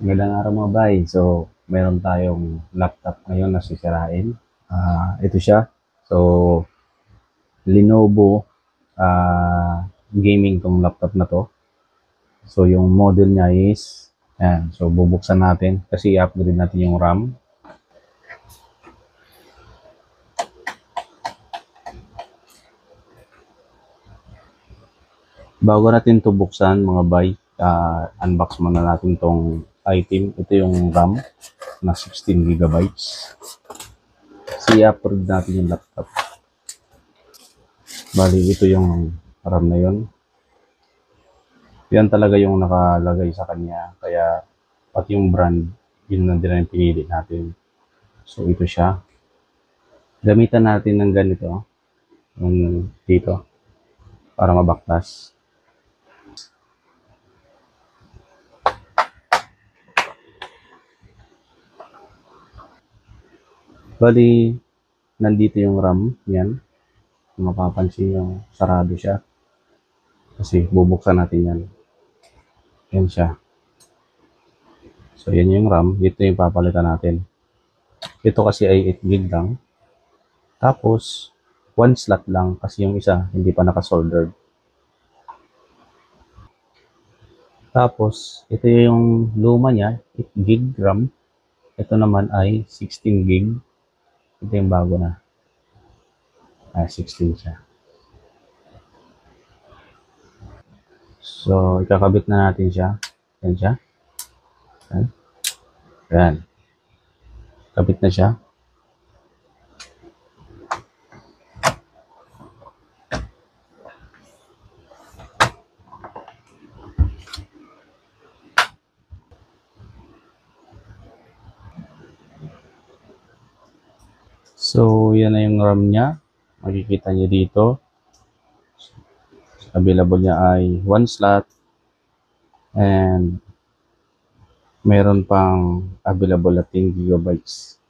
Magandang araw mga bay. So, meron tayong laptop ngayon na sisirain. Ito siya. So, Lenovo gaming tong laptop na to. So, yung model niya is, yan. So, bubuksan natin kasi i-upgrade natin yung RAM. Bago natin to buksan mga bay, unbox muna natin tong item. Ito yung RAM na 16 gigabytes. So, i-upgrade natin yung laptop. Bali, ito yung RAM na yun. Yan talaga yung nakalagay sa kanya. Kaya, pati yung brand, yun na din ang pinili natin. So, ito siya. Gamitan natin ng ganito. Yung dito. Para mabaktas. Bali, nandito yung RAM. Yan. Kung mapapansin yung sarado siya. Kasi, bubuksan natin yan. Yan siya. So, yan yung RAM. Ito yung papalitan natin. Ito kasi ay 8 gig lang. Tapos, one slot lang kasi yung isa hindi pa nakasoldered. Tapos, ito yung luma niya, 8 gig RAM. Ito naman ay 16 gig. Ito yung bago na. 16 siya. So, ikakabit na natin siya. Yan siya. Yan. Yan. Kabit na siya. So, yan na yung RAM niya. Makikita niyo dito. Available niya ay 1 slot. And meron pang available na 10 gigabytes.